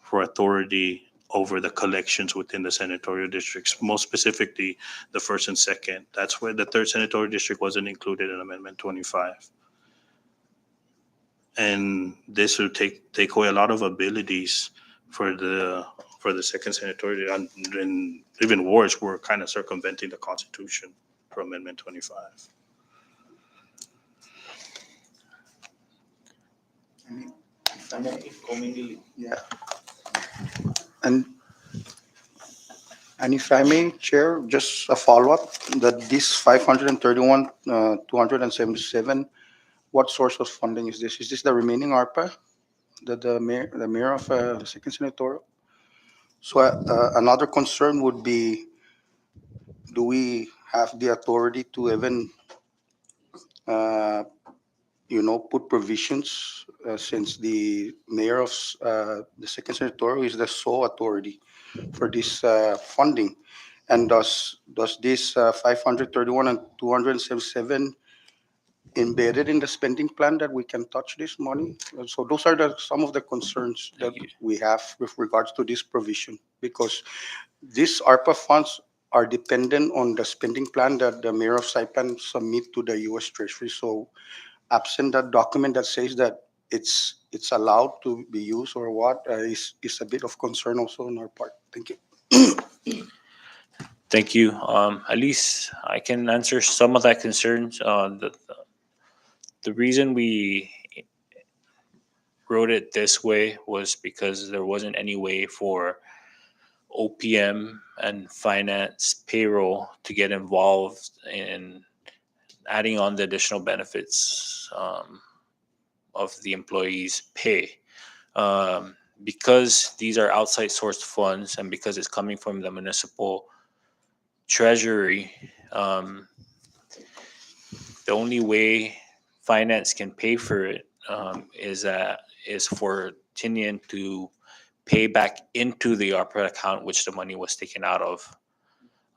G: for authority over the collections within the senatorial districts, most specifically the first and second. That's where the third senatorial district wasn't included in Amendment 25. And this will take away a lot of abilities for the second senatorial, and even worse, we're kind of circumventing the Constitution for Amendment 25.
F: Yeah. And if I may, Chair, just a follow-up, that this 531, 277, what source of funding is this? Is this the remaining ARPA, the mayor of the second senatorial? So another concern would be, do we have the authority to even, uh, put provisions, since the mayor of the second senatorial is the sole authority for this funding? And does this 531 and 277 embedded in the spending plan that we can touch this money? So those are some of the concerns that
A: Thank you.
F: we have with regards to this provision, because these ARPA funds are dependent on the spending plan that the mayor of Saipan submit to the U.S. Treasury. So absent that document that says that it's allowed to be used or what, is a bit of concern also on our part. Thank you.
A: Thank you. At least I can answer some of that concerns. The reason we wrote it this way was because there wasn't any way for OPM and finance payroll to get involved in adding on the additional benefits of the employees' pay. Because these are outside sourced funds and because it's coming from the municipal treasury, the only way finance can pay for it is for Tinian to pay back into the ARPA account, which the money was taken out of.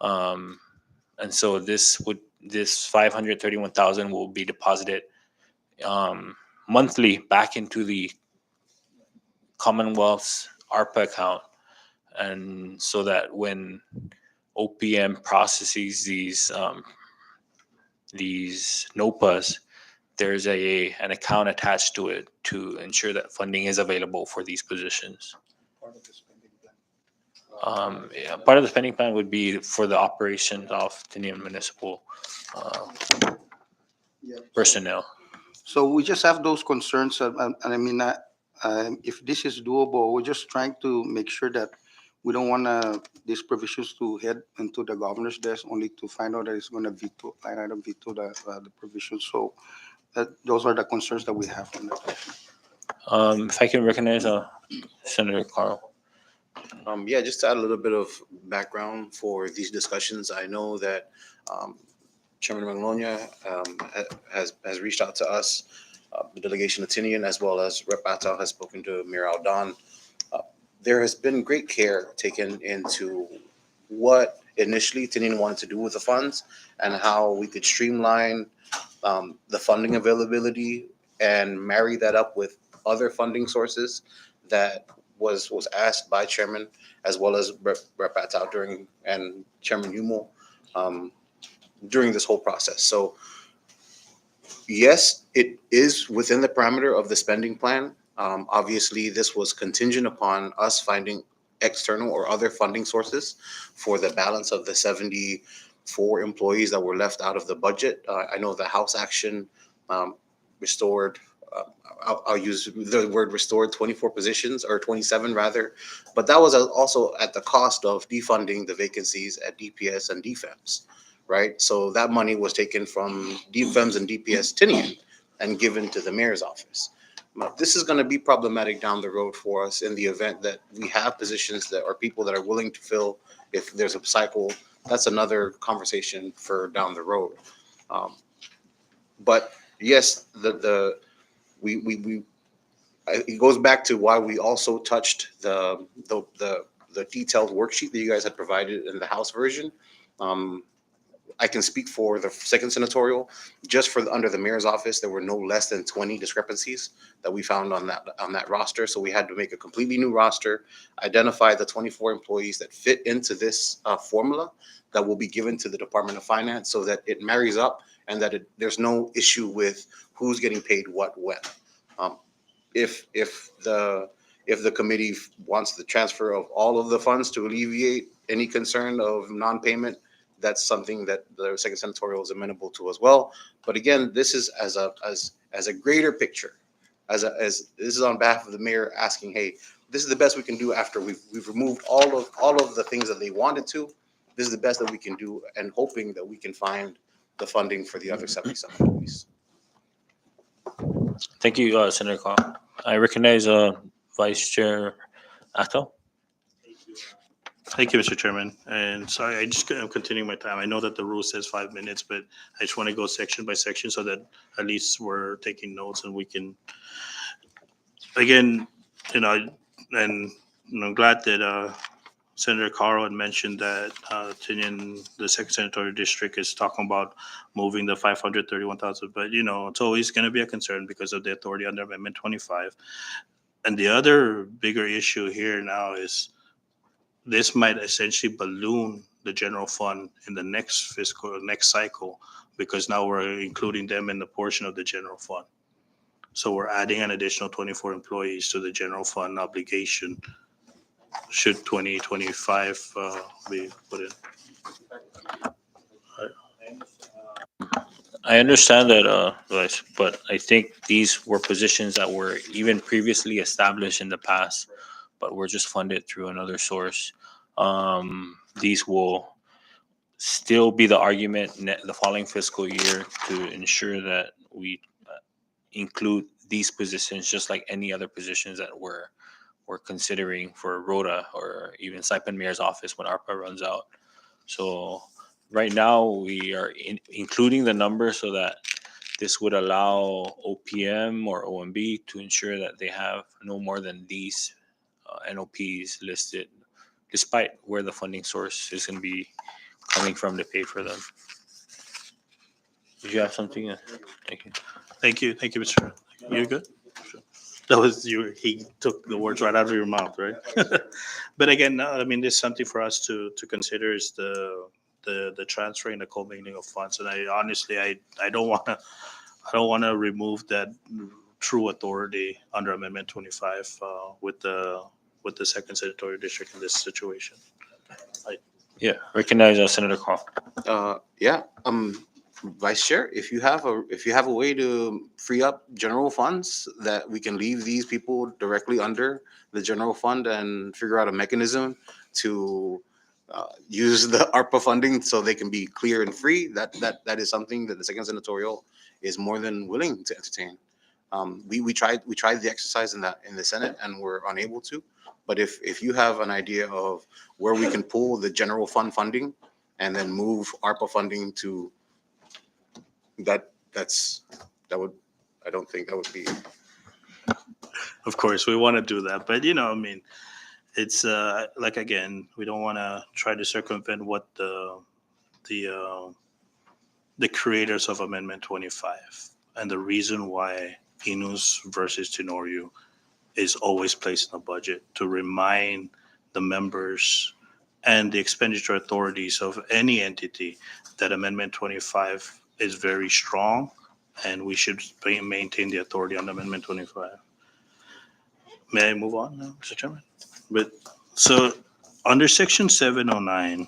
A: And so this 531,000 will be deposited monthly back into the Commonwealth's ARPA account, and so that when OPM processes these NOPAs, there's an account attached to it to ensure that funding is available for these positions.
F: Part of the spending plan.
A: Yeah, part of the spending plan would be for the operation of Tinian municipal
F: Yeah.
A: personnel.
F: So we just have those concerns, and I mean, if this is doable, we're just trying to make sure that we don't want these provisions to head into the governor's desk only to find out that it's going to veto the provisions. So those are the concerns that we have on that.
A: If I can recognize Senator Carl.
H: Yeah, just to add a little bit of background for these discussions, I know that Chairman Magnolia has reached out to us, the delegation of Tinian, as well as Rep. Atal has spoken to Mayor Aldan. There has been great care taken into what initially Tinian wanted to do with the funds and how we could streamline the funding availability and marry that up with other funding sources that was asked by Chairman as well as Rep. Atal and Chairman Humel during this whole process. So yes, it is within the parameter of the spending plan. Obviously, this was contingent upon us finding external or other funding sources for the balance of the 74 employees that were left out of the budget. I know the House action restored, I'll use the word restored, 24 positions, or 27 rather, but that was also at the cost of defunding the vacancies at DPS and DFEMS, right? So that money was taken from DFEMS and DPS Tinian and given to the mayor's office. Now, this is going to be problematic down the road for us in the event that we have positions that are people that are willing to fill if there's a cycle. That's another conversation for down the road. But yes, we it goes back to why we also touched the detailed worksheet that you guys had provided in the House version. Um, I can speak for the second senatorial. Just for under the mayor's office, there were no less than 20 discrepancies that we found on that roster. So we had to make a completely new roster, identify the 24 employees that fit into this formula that will be given to the Department of Finance, so that it marries up and that there's no issue with who's getting paid what when. Um, if the committee wants the transfer of all of the funds to alleviate any concern of non-payment, that's something that the second senatorial is amenable to as well. But again, this is as a greater picture, as this is on behalf of the mayor asking, hey, this is the best we can do after we've removed all of the things that they wanted to. This is the best that we can do, and hoping that we can find the funding for the other 77 employees.
A: Thank you, Senator Carl. I recognize Vice Chair Atto.
G: Thank you, Mr. Chairman. And sorry, I'm continuing my time. I know that the rule says 5 minutes, but I just want to go section by section so that at least we're taking notes and we can, again, and I'm glad that Senator Carl had mentioned that Tinian, the second senatorial district, is talking about moving the 531,000. But, it's always going to be a concern because of the authority under Amendment 25. And the other bigger issue here now is this might essentially balloon the general fund in the next cycle, because now we're including them in the portion of the general fund. So we're adding an additional 24 employees to the general fund obligation should 2025 be put in.
A: I understand that, Vice, but I think these were positions that were even previously established in the past, but were just funded through another source. These will still be the argument the following fiscal year to ensure that we include these positions just like any other positions that we're considering for Rhoda or even Saipan Mayor's office when ARPA runs out. So right now we are including the number so that this would allow OPM or OMB to ensure that they have no more than these NOPs listed, despite where the funding source is going to be coming from to pay for them. Did you have something? Thank you.
G: Thank you, Mr. You good? Sure. That was you. He took the words right out of your mouth, right? But again, I mean, there's something for us to consider is the transferring, the co-mingling of funds. And I honestly, I don't want to remove that true authority under Amendment 25 with the second senatorial district in this situation.
A: Yeah, recognize Senator Carl.
H: Yeah, Vice Chair, if you have a way to free up general funds that we can leave these people directly under the general fund and figure out a mechanism to use the ARPA funding so they can be clear and free, that is something that the second senatorial is more than willing to entertain. We tried the exercise in the Senate and we're unable to. But if you have an idea of where we can pull the general fund funding and then move ARPA funding to that, I don't think that would be.
G: Of course, we want to do that, but I mean, it's like, again, we don't want to try to circumvent what the creators of Amendment 25 and the reason why Inus versus Tenorio is always placed in the budget, to remind the members and the expenditure authorities of any entity that Amendment 25 is very strong and we should maintain the authority on Amendment 25. May I move on now, Mr. Chairman? But so under Section 709,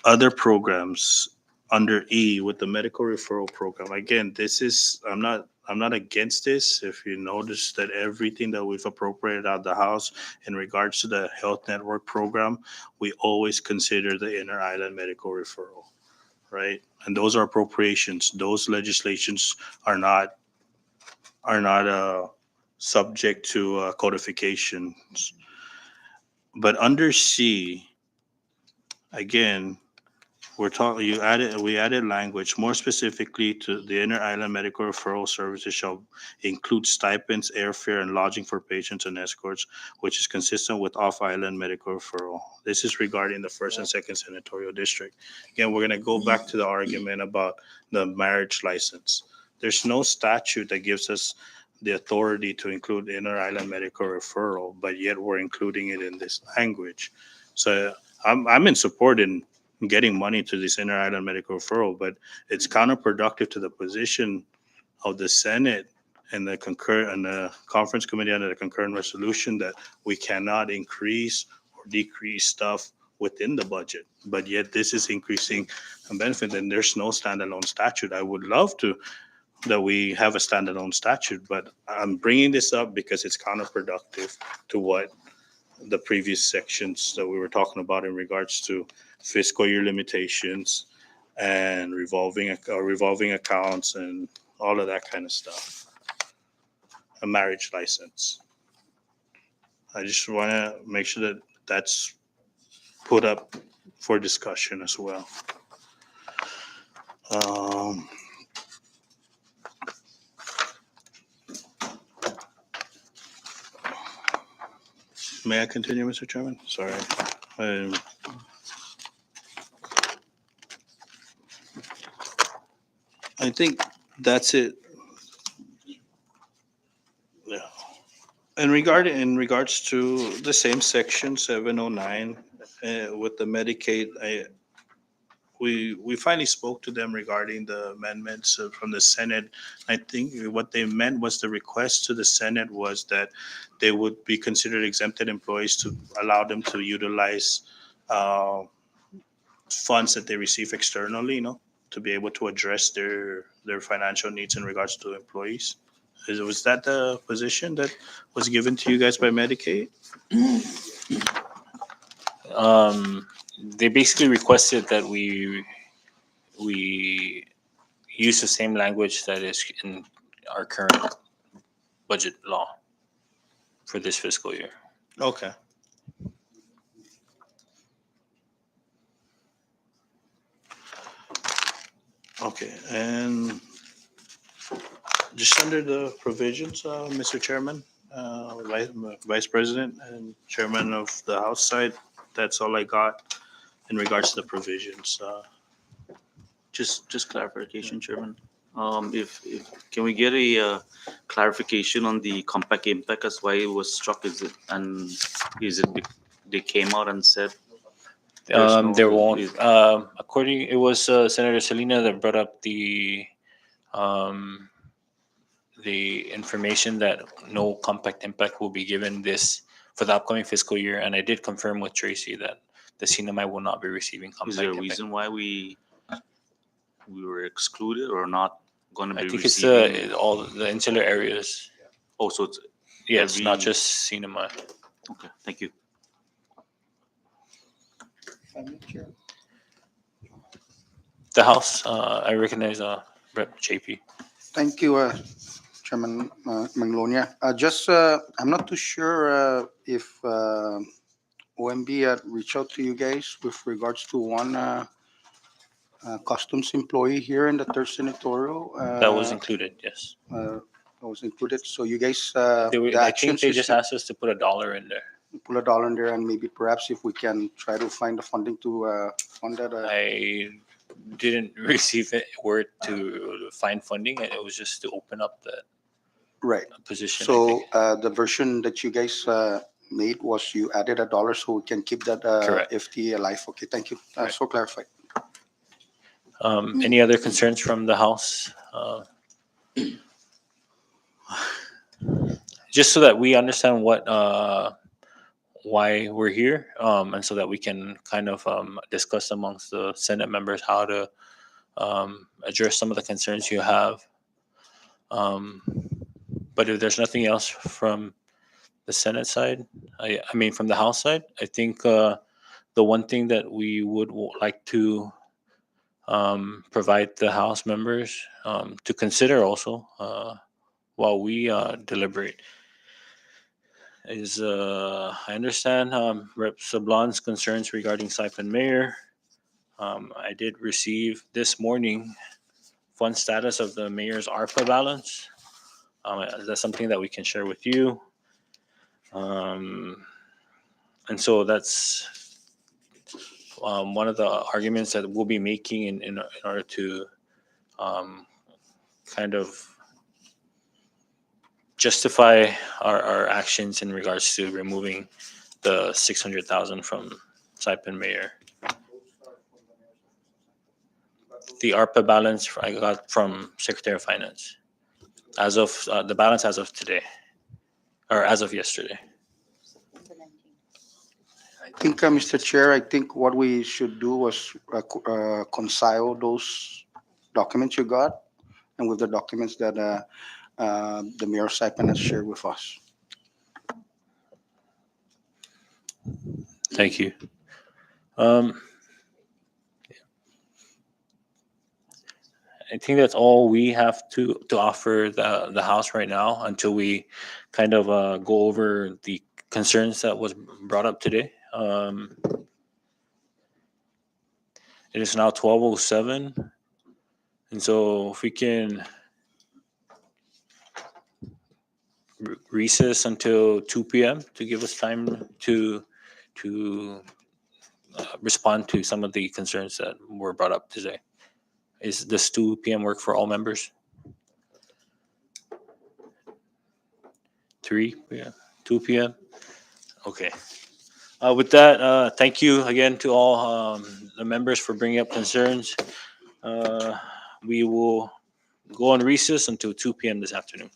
G: other programs under E with the medical referral program. Again, this is, I'm not against this. If you notice that everything that we've appropriated out of the House in regards to the health network program, we always consider the inter-island medical referral. right? And those are appropriations. Those legislations are not subject to codifications. But under C, again, we added language more specifically to the inner island medical referral services shall include stipends, airfare, and lodging for patients and escorts, which is consistent with off-island medical referral. This is regarding the first and second senatorial district. Again, we're gonna go back to the argument about the marriage license. There's no statute that gives us the authority to include inner island medical referral, but yet we're including it in this language. So I'm in support in getting money to this inter island medical referral, but it's counterproductive to the position of the Senate and the conference committee under the concurrent resolution that we cannot increase or decrease stuff within the budget. But yet this is increasing a benefit, and there's no standalone statute. I would love that we have a standalone statute, but I'm bringing this up because it's counterproductive to what the previous sections that we were talking about in regards to fiscal year limitations and revolving accounts and all of that kind of stuff. A marriage license. I just want to make sure that that's put up for discussion as well. May I continue, Mr. Chairman? Sorry. I think that's it. Yeah. In regards to the same section 709 with the Medicaid, we finally spoke to them regarding the amendments from the Senate. I think what they meant was the request to the Senate was that they would be considered exempted employees to allow them to utilize funds that they receive externally, to be able to address their financial needs in regards to employees. Was that the position that was given to you guys by Medicaid?
A: They basically requested that we use the same language that is in our current budget law for this fiscal year.
G: Okay. Okay, and just under the provisions, Mr. Chairman, Vice President, and Chairman of the House side, that's all I got in regards to the provisions.
D: Just clarification, Chairman. If can we get a clarification on the compact impact as why it was struck? Is it they came out and said
A: There won't. It was Senator Salina that brought up the information that no compact impact will be given this for the upcoming fiscal year, and I did confirm with Tracy that the CNMI will not be receiving compact
D: is there a
A: impact.
D: reason why we were excluded or not going to be
A: I think
D: receiving?
A: it's all the insular areas.
D: Oh, so it's
A: Yes, not
D: every-
A: just CNMI.
D: okay. Thank you.
A: The House, I recognize Rep. JP.
F: Thank you, Chairman Manglonia. I'm not too sure if OMB had reached out to you guys with regards to one customs employee here in the third senatorial.
A: That was included, yes.
F: That was included. So you guys,
A: I
F: the
A: think
F: actions
A: they
F: is
A: just
F: to
A: asked us to put $1 in there.
F: pull $1 in there, and maybe perhaps if we can try to find the funding to fund that.
A: I didn't receive word to find funding, and it was just to open up the
F: Right.
A: position. I
F: So
A: think.
F: the version that you guys made was you added $1 so we can keep that
A: Correct.
F: FTE alive. Okay, thank you.
A: Right.
F: So clarified.
A: Any other concerns from the House? Just so that we understand why we're here, and so that we can kind of discuss amongst the Senate members how to address some of the concerns you have. But if there's nothing else from the Senate side, I mean from the House side, I think the one thing that we would like to provide the House members to consider also while we deliberate. I understand Rep. Sablon's concerns regarding Saipan Mayor. I did receive this morning fund status of the mayor's ARPA balance. That's something that we can share with you. And so that's one of the arguments that we'll be making in order to kind of justify our actions in regards to removing the 600,000 from Saipan Mayor. The ARPA balance I got from Secretary of Finance as of the balance as of today, or as of yesterday.
F: I think, Mr. Chair, I think what we should do was reconcile those documents you got and with the documents that the Mayor Saipan has shared with us.
A: Thank you. I think that's all we have to offer the House right now until we kind of go over the concerns that was brought up today. It is now 12:07, and so if we can recess until 2 p.m. to give us time to respond to some of the concerns that were brought up today. Is this 2 p.m. work for all members? 3 p.m. 2 p.m. Okay. With that, thank you again to all the members for bringing up concerns. We will go on recess until 2 p.m. this afternoon.